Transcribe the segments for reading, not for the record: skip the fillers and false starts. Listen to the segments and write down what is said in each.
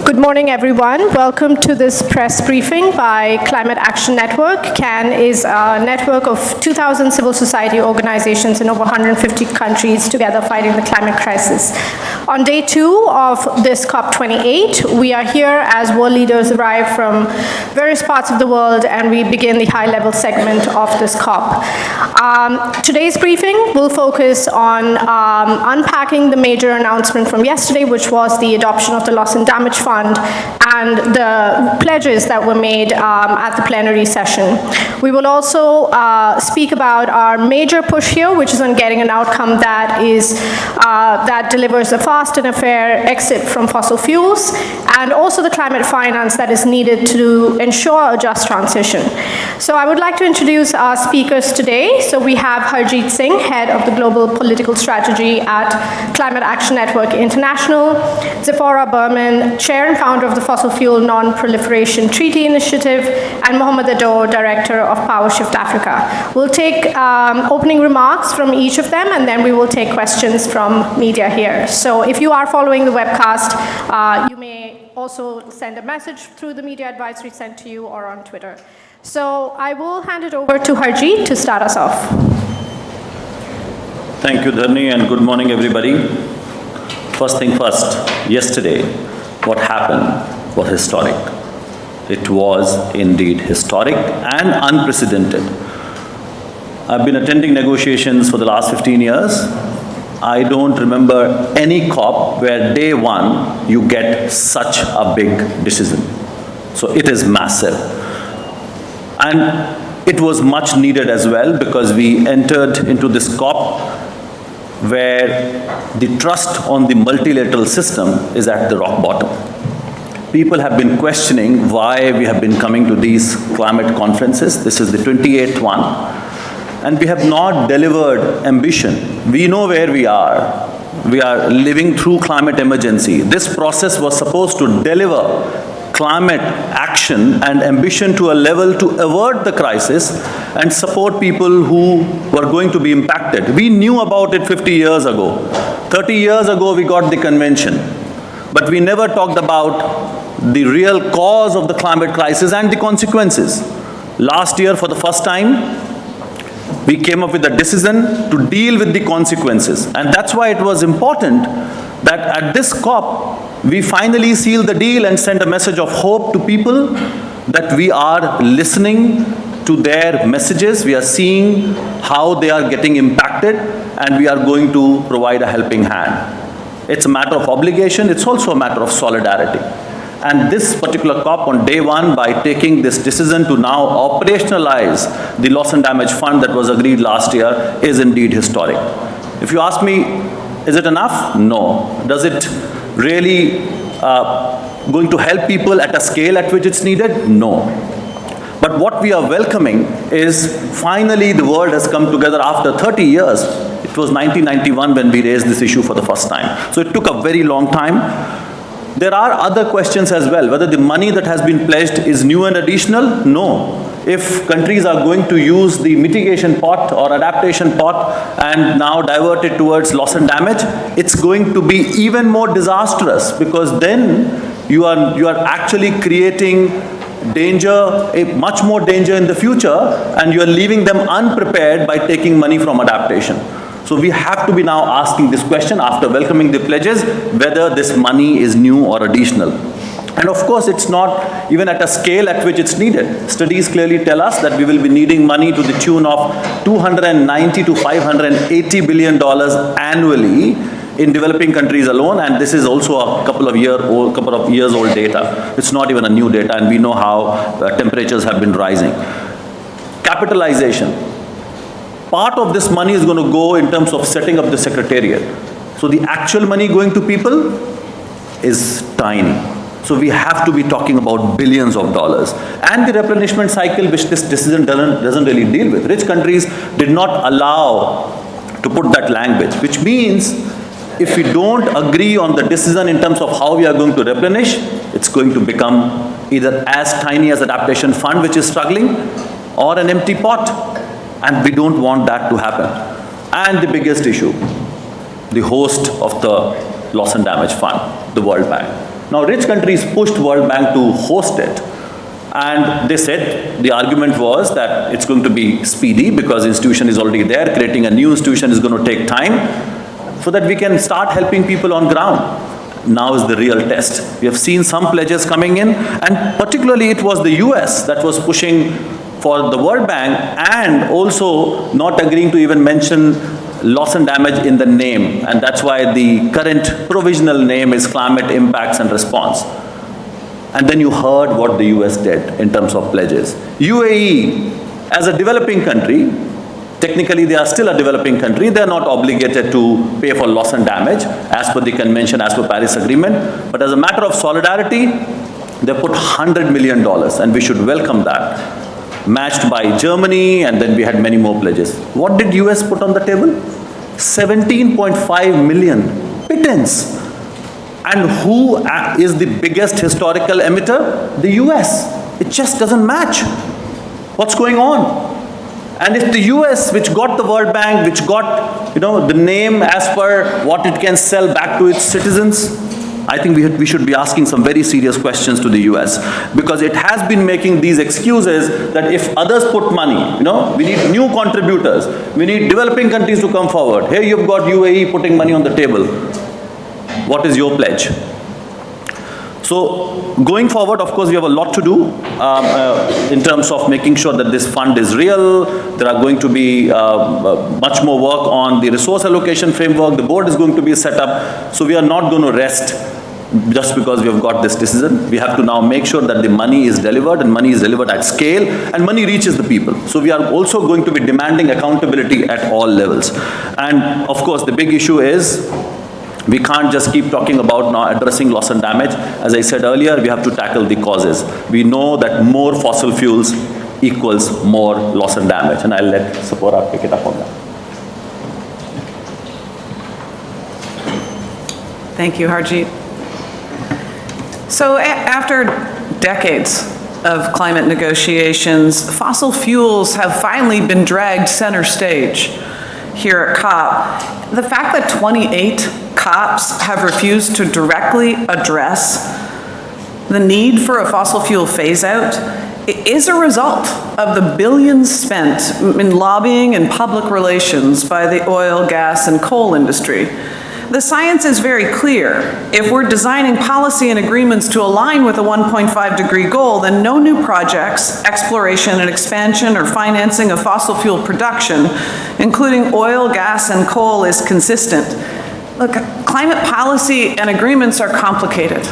Good morning, everyone. Welcome to this press briefing by Climate Action Network. CAN is a network of 2,000 civil society organizations in over 150 countries together fighting the climate crisis. On day 2 of this COP28, we are here as world leaders arrive from various parts of the world, and we begin the high-level segment of this COP. Today's briefing will focus on unpacking the major announcement from yesterday, which was the adoption of the Loss and Damage Fund and the pledges that were made at the plenary session. We will also speak about our major push here, which is on getting an outcome that that delivers a fast and a fair exit from fossil fuels, and also the climate finance that is needed to ensure a just transition. So I would like to introduce our speakers today. So we have Harjeet Singh, Head of the Global Political Strategy at Climate Action Network International, Zephora Berman, Chair and founder of the Fossil Fuel Non-Proliferation Treaty Initiative, and Mohamed Adour, Director of PowerShift Africa. We'll take opening remarks from each of them, and then we will take questions from media here. So if you are following the webcast, you may also send a message through the media advisory sent to you or on Twitter. So I will hand it over to Harjeet to start us off. Thank you, Dharni, and good morning, everybody. First thing first, yesterday, what happened was historic. It was indeed historic and unprecedented. I've been attending negotiations for the last 15 years. I don't remember any COP where day one you get such a big decision. So it is massive. And it was much needed as well, because we entered into this COP where the trust on the multilateral system is at the rock bottom. People have been questioning why we have been coming to these climate conferences. This is the 28th one. And we have not delivered ambition. We know where we are. We are living through climate emergency. This process was supposed to deliver climate action and ambition to a level to avert the crisis and support people who were going to be impacted. We knew about it 50 years ago. 30 years ago, we got the convention. But we never talked about the real cause of the climate crisis and the consequences. Last year, for the first time, we came up with a decision to deal with the consequences. And that's why it was important that at this COP, we finally sealed the deal and sent a message of hope to people that we are listening to their messages. We are seeing how they are getting impacted, and we are going to provide a helping hand. It's a matter of obligation. It's also a matter of solidarity. And this particular COP on day one, by taking this decision to now operationalize the Loss and Damage Fund that was agreed last year, is indeed historic. If you ask me, is it enough? No. Does it really going to help people at a scale at which it's needed? No. But what we are welcoming is finally the world has come together after 30 years. It was 1991 when we raised this issue for the first time. So it took a very long time. There are other questions as well. Whether the money that has been pledged is new and additional? No. If countries are going to use the mitigation pot or adaptation pot and now divert it towards loss and damage, it's going to be even more disastrous, because then you are actually creating danger, much more danger in the future, and you are leaving them unprepared by taking money from adaptation. So we have to be now asking this question after welcoming the pledges, whether this money is new or additional. And of course, it's not even at a scale at which it's needed. Studies clearly tell us that we will be needing money to the tune of $290 to $580 billion annually in developing countries alone, and this is also a couple of years old data. It's not even a new data, and we know how temperatures have been rising. Capitalization. Part of this money is going to go in terms of setting up the secretariat. So the actual money going to people is tiny. So we have to be talking about billions of dollars. And the replenishment cycle, which this decision doesn't really deal with. Rich countries did not allow to put that language, which means if we don't agree on the decision in terms of how we are going to replenish, it's going to become either as tiny as adaptation fund, which is struggling, or an empty pot. And we don't want that to happen. And the biggest issue, the host of the Loss and Damage Fund, the World Bank. Now, rich countries pushed World Bank to host it. And they said the argument was that it's going to be speedy because the institution is already there. Creating a new institution is going to take time so that we can start helping people on ground. Now is the real test. We have seen some pledges coming in, and particularly it was the US that was pushing for the World Bank and also not agreeing to even mention loss and damage in the name. And that's why the current provisional name is Climate Impacts and Response. And then you heard what the US did in terms of pledges. UAE, as a developing country, technically they are still a developing country, they are not obligated to pay for loss and damage as per the convention, as per Paris Agreement. But as a matter of solidarity, they put $100 million, and we should welcome that. Matched by Germany, and then we had many more pledges. What did US put on the table? 17.5 million pittance. And who is the biggest historical emitter? The US. It just doesn't match. What's going on? And if the US, which got the World Bank, which got the name as per what it can sell back to its citizens, I think we should be asking some very serious questions to the US, because it has been making these excuses that if others put money, we need new contributors, we need developing countries to come forward. Here you've got UAE putting money on the table. What is your pledge? So going forward, of course, we have a lot to do in terms of making sure that this fund is real. There are going to be much more work on the resource allocation framework. The board is going to be set up. So we are not going to rest just because we have got this decision. We have to now make sure that the money is delivered, and money is delivered at scale, and money reaches the people. So we are also going to be demanding accountability at all levels. And of course, the big issue is we can't just keep talking about now addressing loss and damage. As I said earlier, we have to tackle the causes. We know that more fossil fuels equals more loss and damage, and I'll let Sephora pick it up on that. Thank you, Harjeet. So after decades of climate negotiations, fossil fuels have finally been dragged center stage here at COP. The fact that 28 COPs have refused to directly address the need for a fossil fuel phase-out is a result of the billions spent in lobbying and public relations by the oil, gas, and coal industry. The science is very clear. If we're designing policy and agreements to align with a 1.5-degree goal, then no new projects, exploration and expansion, or financing of fossil fuel production, including oil, gas, and coal, is consistent. Look, climate policy and agreements are complicated.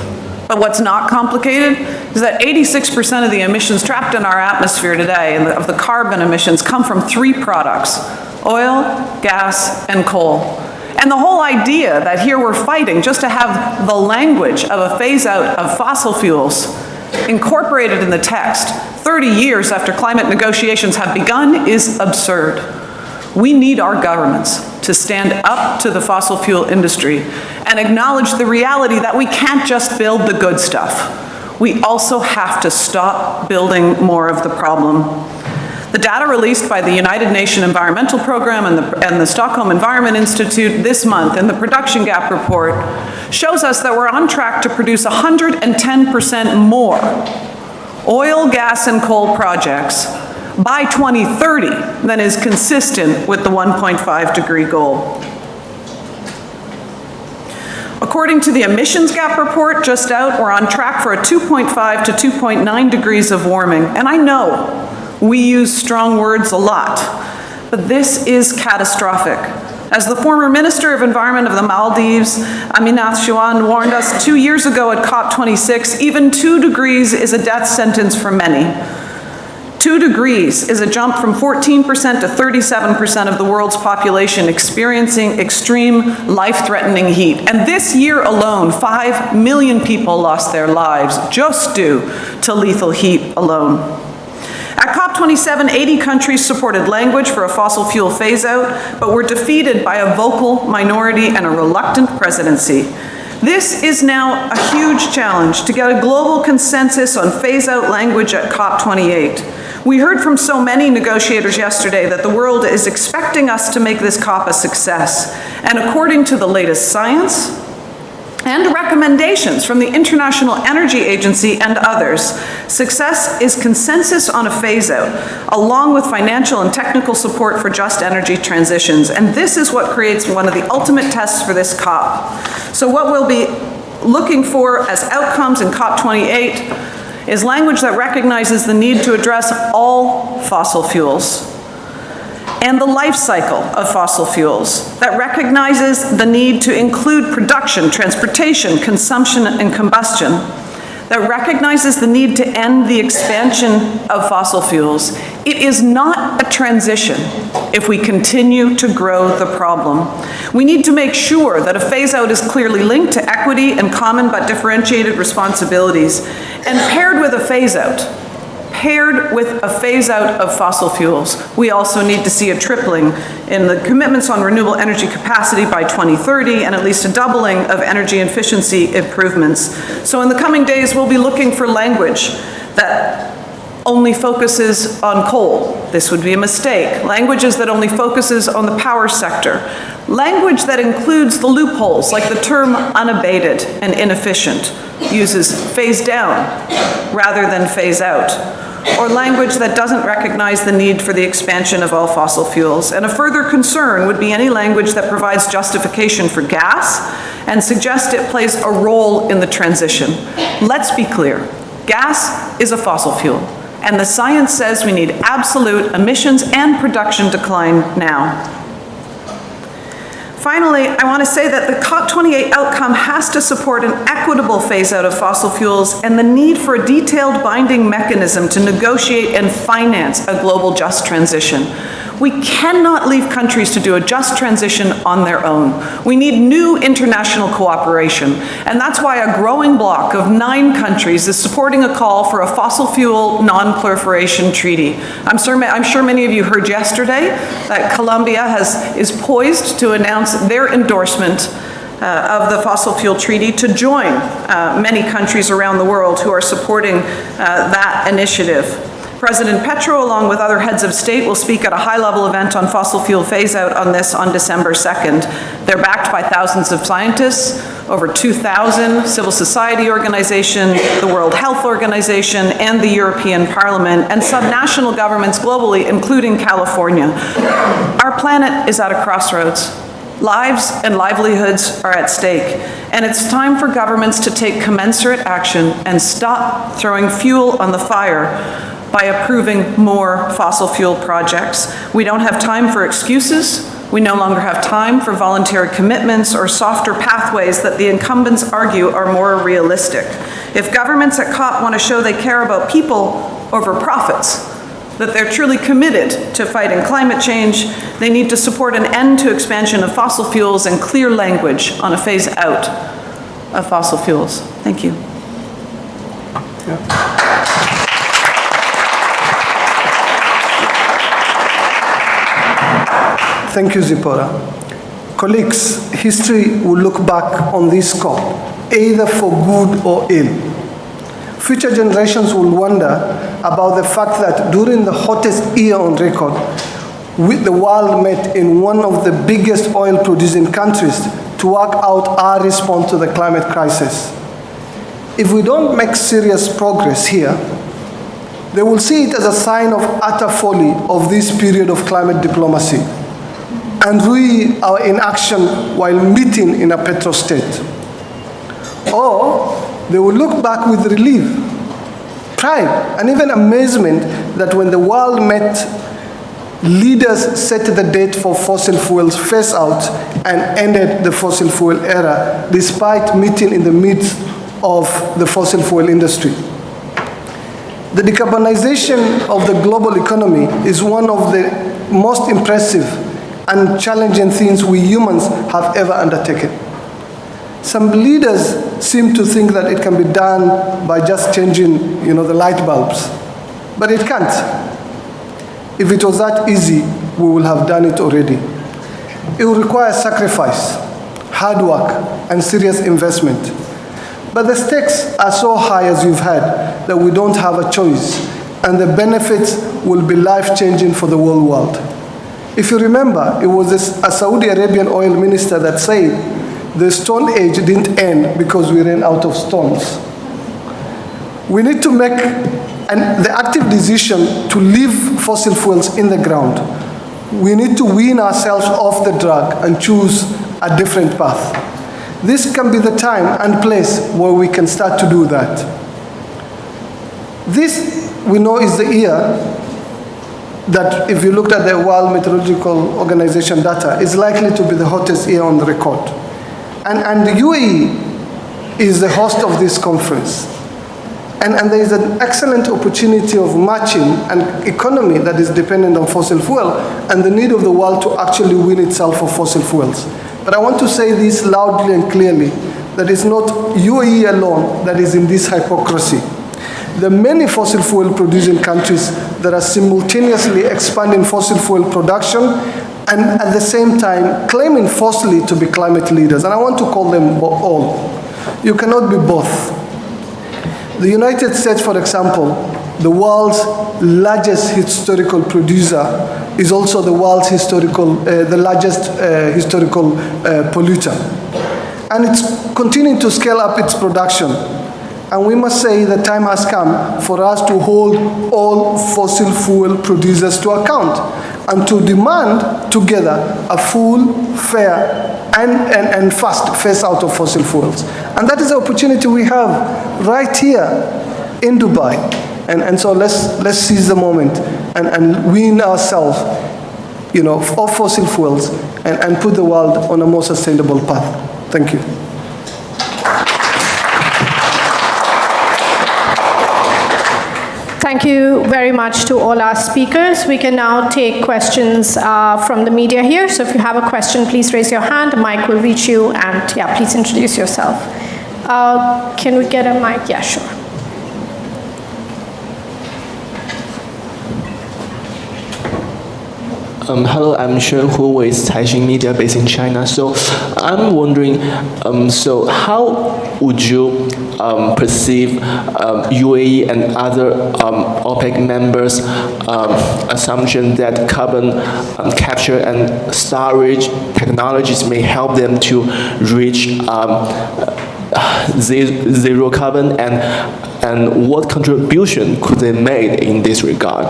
But what's not complicated is that 86% of the emissions trapped in our atmosphere today, and of the carbon emissions, come from 3 products: oil, gas, and coal. And the whole idea that here we're fighting just to have the language of a phase-out of fossil fuels incorporated in the text 30 years after climate negotiations have begun is absurd. We need our governments to stand up to the fossil fuel industry and acknowledge the reality that we can't just build the good stuff. We also have to stop building more of the problem. The data released by the United Nations Environmental Programme and the Stockholm Environment Institute this month in the Production Gap Report shows us that we're on track to produce 110% more oil, gas, and coal projects by 2030 than is consistent with the 1.5-degree goal. According to the Emissions Gap Report just out, we're on track for a 2.5 to 2.9 degrees of warming. And I know we use strong words a lot, but this is catastrophic. As the former Minister of Environment of the Maldives, Aminath Chauhan, warned us 2 years ago at COP26, even 2 degrees is a death sentence for many. 2 degrees is a jump from 14% to 37% of the world's population experiencing extreme, life-threatening heat. And this year alone, 5 million people lost their lives just due to lethal heat alone. At COP27, 80 countries supported language for a fossil fuel phase-out, but were defeated by a vocal minority and a reluctant presidency. This is now a huge challenge to get a global consensus on phase-out language at COP28. We heard from so many negotiators yesterday that the world is expecting us to make this COP a success. And according to the latest science, and recommendations from the International Energy Agency and others. Success is consensus on a phase-out, along with financial and technical support for just energy transitions. And this is what creates one of the ultimate tests for this COP. So what we'll be looking for as outcomes in COP28 is language that recognizes the need to address all fossil fuels and the life cycle of fossil fuels, that recognizes the need to include production, transportation, consumption, and combustion, that recognizes the need to end the expansion of fossil fuels. It is not a transition if we continue to grow the problem. We need to make sure that a phase-out is clearly linked to equity and common but differentiated responsibilities. And paired with a phase-out of fossil fuels, we also need to see a tripling in the commitments on renewable energy capacity by 2030 and at least a doubling of energy efficiency improvements. So in the coming days, we'll be looking for language that only focuses on coal. This would be a mistake. Languages that only focuses on the power sector. Language that includes the loopholes, like the term unabated and inefficient, uses phase down rather than phase out. Or language that doesn't recognize the need for the expansion of all fossil fuels. And a further concern would be any language that provides justification for gas and suggests it plays a role in the transition. Let's be clear, gas is a fossil fuel, and the science says we need absolute emissions and production decline now. Finally, I want to say that the COP28 outcome has to support an equitable phase-out of fossil fuels and the need for a detailed binding mechanism to negotiate and finance a global just transition. We cannot leave countries to do a just transition on their own. We need new international cooperation, and that's why a growing bloc of 9 countries is supporting a call for a fossil fuel non-proliferation treaty. I'm sure many of you heard yesterday that Colombia is poised to announce their endorsement of the fossil fuel treaty to join many countries around the world who are supporting that initiative. President Petro, along with other heads of state, will speak at a high-level event on fossil fuel phase-out on this on December 2nd. They're backed by thousands of scientists, over 2,000 civil society organizations, the World Health Organization, and the European Parliament, and subnational governments globally, including California. Our planet is at a crossroads. Lives and livelihoods are at stake, and it's time for governments to take commensurate action and stop throwing fuel on the fire by approving more fossil fuel projects. We don't have time for excuses. We no longer have time for voluntary commitments or softer pathways that the incumbents argue are more realistic. If governments at COP want to show they care about people over profits, that they're truly committed to fighting climate change, they need to support an end to expansion of fossil fuels and clear language on a phase out of fossil fuels. Thank you. Yeah. Thank you, Zipporah. Colleagues, history will look back on this COP, either for good or ill. Future generations will wonder about the fact that during the hottest year on record, the world met in one of the biggest oil-producing countries to work out our response to the climate crisis. If we don't make serious progress here, they will see it as a sign of utter folly of this period of climate diplomacy and rue our inaction while meeting in a petrostate. Or they will look back with relief, pride, and even amazement that when the world met, leaders set the date for fossil fuels phase out and ended the fossil fuel era, despite meeting in the midst of the fossil fuel industry. The decarbonization of the global economy is one of the most impressive and challenging things we humans have ever undertaken. Some leaders seem to think that it can be done by just changing, the light bulbs, but it can't. If it was that easy, we would have done it already. It will require sacrifice, hard work, and serious investment. But the stakes are so high, as you've heard, that we don't have a choice, and the benefits will be life-changing for the whole world. If you remember, it was a Saudi Arabian oil minister that said, the Stone Age didn't end because we ran out of stones. We need to make the active decision to leave fossil fuels in the ground. We need to wean ourselves off the drug and choose a different path. This can be the time and place where we can start to do that. This, we know, is the year that, if you looked at the World Meteorological Organization data, is likely to be the hottest year on the record. And the UAE is the host of this conference. And there is an excellent opportunity of matching an economy that is dependent on fossil fuel and the need of the world to actually wean itself of fossil fuels. But I want to say this loudly and clearly, that it's not UAE alone that is in this hypocrisy. There are many fossil fuel producing countries that are simultaneously expanding fossil fuel production and at the same time claiming falsely to be climate leaders. And I want to call them all. You cannot be both. The United States, for example, the world's largest historical producer, is also the world's the largest historical polluter. And it's continuing to scale up its production. And we must say the time has come for us to hold all fossil fuel producers to account and to demand together a full, fair, and fast phase out of fossil fuels. And that is the opportunity we have right here in Dubai. And so let's seize the moment and wean ourselves, off fossil fuels and put the world on a more sustainable path. Thank you. Thank you very much to all our speakers. We can now take questions from the media here. So if you have a question, please raise your hand. A mic will reach you, and please introduce yourself. Can we get a mic? Yeah, sure. Hello, I'm Xuan Hu with Caixin Media based in China. So I'm wondering, so how would you perceive UAE and other OPEC members' assumption that carbon capture and storage technologies may help them to reach zero carbon, and what contribution could they make in this regard?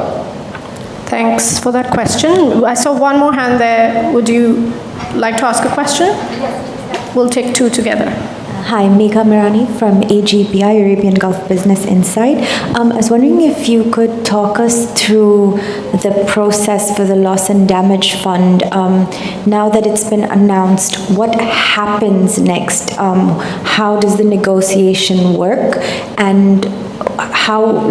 Thanks for that question. I saw one more hand there. Would you like to ask a question? Yes. We'll take two together. Hi, Megha Mirani from AGPI, Arabian Gulf Business Insight. I was wondering if you could talk us through the process for the Loss and Damage Fund. Now that it's been announced, what happens next? How does the negotiation work? And how,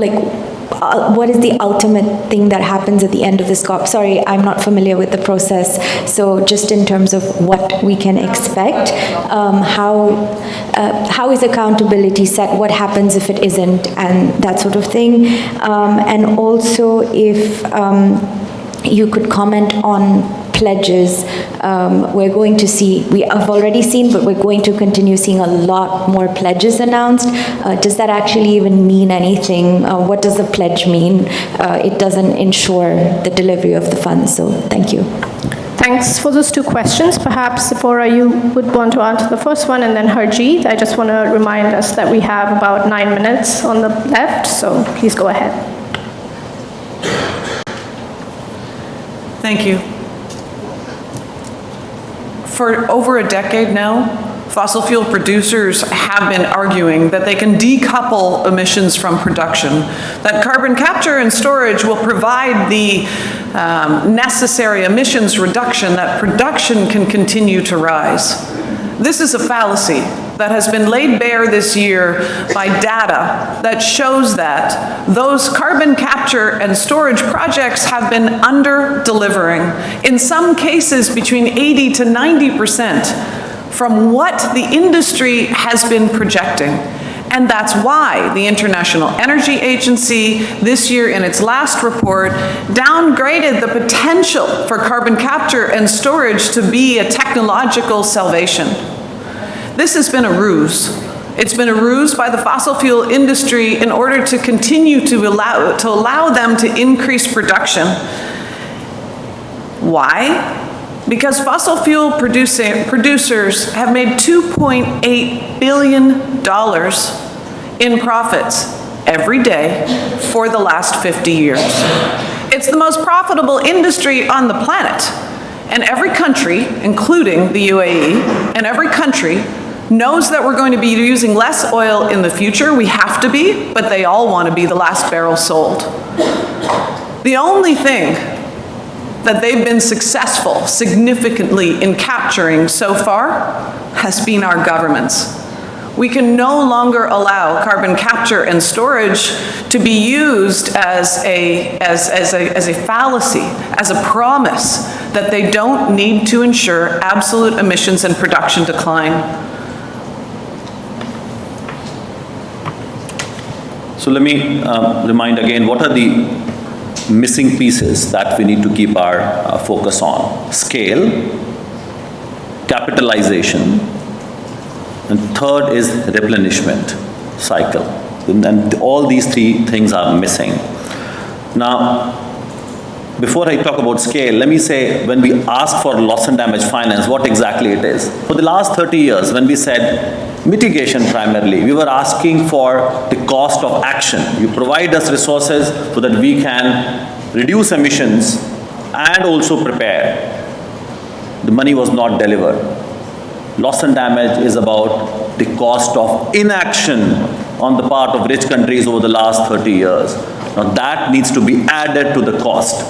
what is the ultimate thing that happens at the end of this COP? Sorry, I'm not familiar with the process. So just in terms of what we can expect, how is accountability set? What happens if it isn't? And that sort of thing. And also if you could comment on pledges. We're going to see, we have already seen, but we're going to continue seeing a lot more pledges announced. Does that actually even mean anything? What does the pledge mean? It doesn't ensure the delivery of the funds, so thank you. Thanks for those two questions. Perhaps, Sephora, you would want to answer the first one, and then Harjeet. I just want to remind us that we have about 9 minutes on the left, so please go ahead. Thank you. For over a decade now, fossil fuel producers have been arguing that they can decouple emissions from production, that carbon capture and storage will provide the necessary emissions reduction, that production can continue to rise. This is a fallacy that has been laid bare this year by data that shows that those carbon capture and storage projects have been under-delivering, in some cases between 80 to 90% from what the industry has been projecting. And that's why the International Energy Agency this year in its last report downgraded the potential for carbon capture and storage to be a technological salvation. This has been a ruse. It's been a ruse by the fossil fuel industry in order to continue to allow them to increase production. Why? Because fossil fuel producers have made $2.8 billion in profits every day for the last 50 years. It's the most profitable industry on the planet. And every country, including the UAE, and every country knows that we're going to be using less oil in the future. We have to be, but they all want to be the last barrel sold. The only thing that they've been successful significantly in capturing so far has been our governments. We can no longer allow carbon capture and storage to be used as a fallacy, as a promise that they don't need to ensure absolute emissions and production decline. So let me remind again, what are the missing pieces that we need to keep our focus on? Scale, capitalization, and third is replenishment cycle. And all these three things are missing. Now, before I talk about scale, let me say, when we ask for loss and damage finance, what exactly it is. For the last 30 years, when we said mitigation primarily, we were asking for the cost of action. You provide us resources so that we can reduce emissions and also prepare. The money was not delivered. Loss and damage is about the cost of inaction on the part of rich countries over the last 30 years. Now that needs to be added to the cost.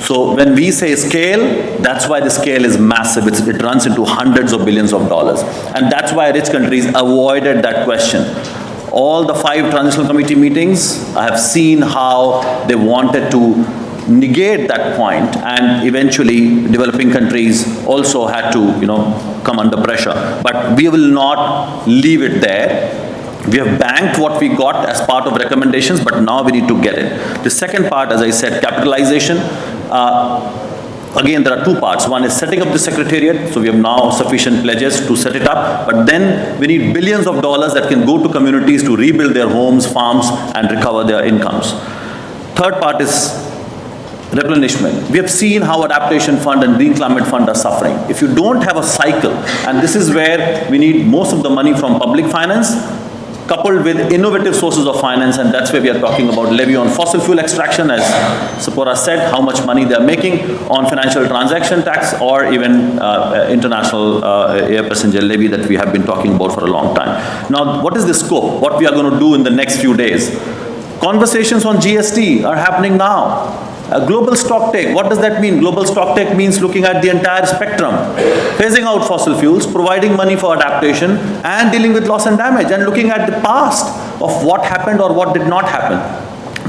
So when we say scale, that's why the scale is massive. It runs into hundreds of billions of dollars. And that's why rich countries avoided that question. All the 5 transitional committee meetings, I have seen how they wanted to negate that point, and eventually developing countries also had to, come under pressure. But we will not leave it there. We have banked what we got as part of recommendations, but now we need to get it. The second part, as I said, capitalization. Again, there are 2 parts. One is setting up the secretariat, so we have now sufficient pledges to set it up, but then we need billions of dollars that can go to communities to rebuild their homes, farms, and recover their incomes. Third part is replenishment. We have seen how Adaptation Fund and Green Climate Fund are suffering. If you don't have a cycle, and this is where we need most of the money from public finance, coupled with innovative sources of finance, and that's where we are talking about levy on fossil fuel extraction, as Sephora said, how much money they're making on financial transaction tax, or even international air passenger levy that we have been talking about for a long time. Now, what is the scope? What we are going to do in the next few days? Conversations on GST are happening now. Global stock take, what does that mean? Global stock take means looking at the entire spectrum, phasing out fossil fuels, providing money for adaptation, and dealing with loss and damage, and looking at the past of what happened or what did not happen.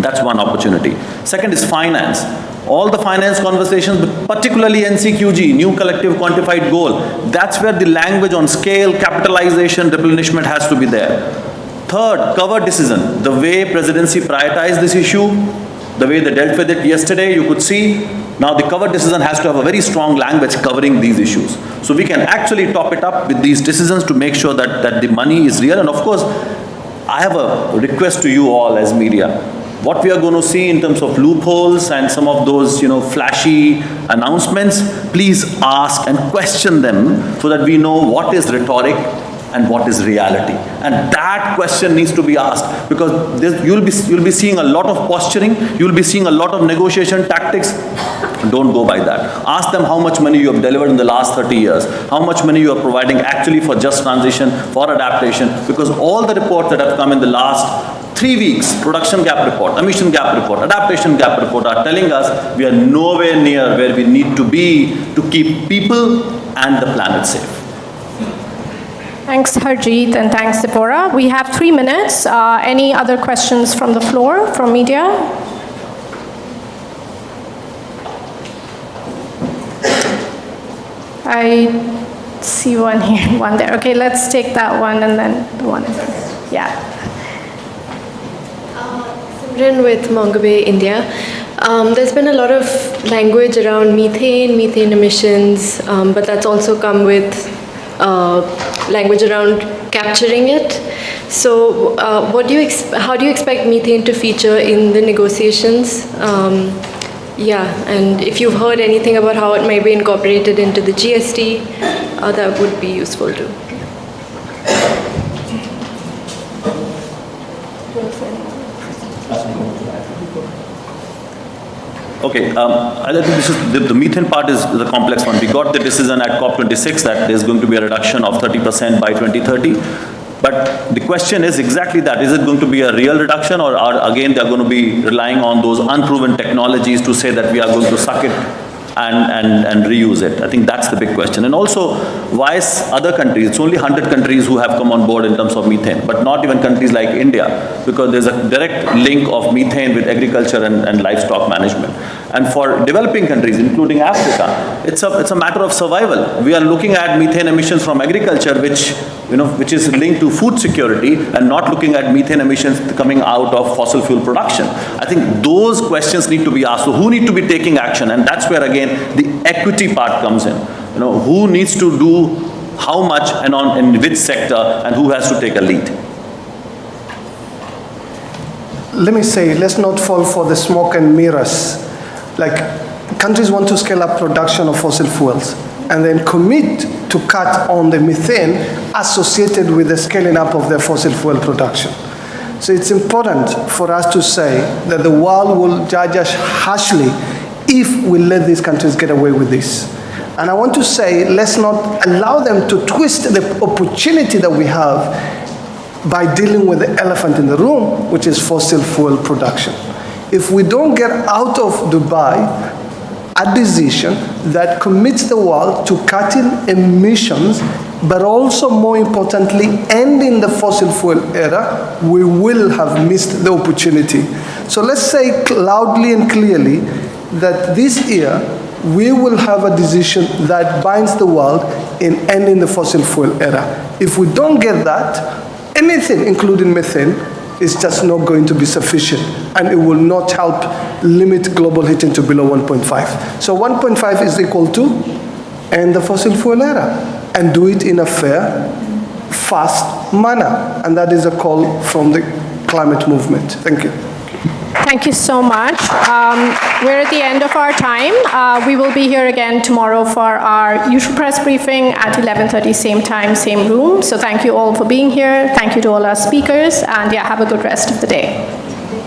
That's one opportunity. Second is finance. All the finance conversations, particularly NCQG, New Collective Quantified Goal, that's where the language on scale, capitalization, replenishment has to be there. Third, cover decision. The way presidency prioritized this issue, the way they dealt with it yesterday, you could see, now the cover decision has to have a very strong language covering these issues. So we can actually top it up with these decisions to make sure that the money is real. And of course, I have a request to you all as media. What we are going to see in terms of loopholes and some of those, flashy announcements, please ask and question them so that we know what is rhetoric and what is reality. And that question needs to be asked, because you'll be seeing a lot of posturing, you'll be seeing a lot of negotiation tactics. Don't go by that. Ask them how much money you have delivered in the last 30 years, how much money you are providing actually for just transition, for adaptation, because all the reports that have come in the last 3 weeks, production gap report, emission gap report, adaptation gap report, are telling us we are nowhere near where we need to be to keep people and the planet safe. Thanks, Harjeet, and thanks, Sephora. We have 3 minutes. Any other questions from the floor, from media? I see one here, one there. Okay, let's take that one and then the one in there. Yeah. Simran with Mongabay, India. There's been a lot of language around methane emissions, but that's also come with language around capturing it. So how do you expect methane to feature in the negotiations? Yeah, and if you've heard anything about how it might be incorporated into the GST, that would be useful too. Okay, I think this is, the methane part is the complex one. We got the decision at COP26 that there's going to be a reduction of 30% by 2030. But the question is exactly that. Is it going to be a real reduction, or again they're going to be relying on those unproven technologies to say that we are going to suck it and reuse it? I think that's the big question. And also, why is other countries, it's only 100 countries who have come on board in terms of methane, but not even countries like India, because there's a direct link of methane with agriculture and livestock management. And for developing countries, including Africa, it's a matter of survival. We are looking at methane emissions from agriculture, which is linked to food security, and not looking at methane emissions coming out of fossil fuel production. I think those questions need to be asked. So who need to be taking action? And that's where again the equity part comes in. Who needs to do how much and in which sector, and who has to take a lead? Let me say, let's not fall for the smoke and mirrors. Like, countries want to scale up production of fossil fuels and then commit to cut on the methane associated with the scaling up of their fossil fuel production. So it's important for us to say that the world will judge us harshly if we let these countries get away with this. And I want to say, let's not allow them to twist the opportunity that we have by dealing with the elephant in the room, which is fossil fuel production. If we don't get out of Dubai a decision that commits the world to cutting emissions, but also more importantly, ending the fossil fuel era, we will have missed the opportunity. So let's say loudly and clearly that this year, we will have a decision that binds the world in ending the fossil fuel era. If we don't get that, anything, including methane, is just not going to be sufficient, and it will not help limit global heating to below 1.5. So 1.5 is equal to end the fossil fuel era, and do it in a fair, fast manner. And that is a call from the climate movement. Thank you. Thank you so much. We're at the end of our time. We will be here again tomorrow for our usual press briefing at 11:30, same time, same room. So thank you all for being here. Thank you to all our speakers, and yeah, have a good rest of the day.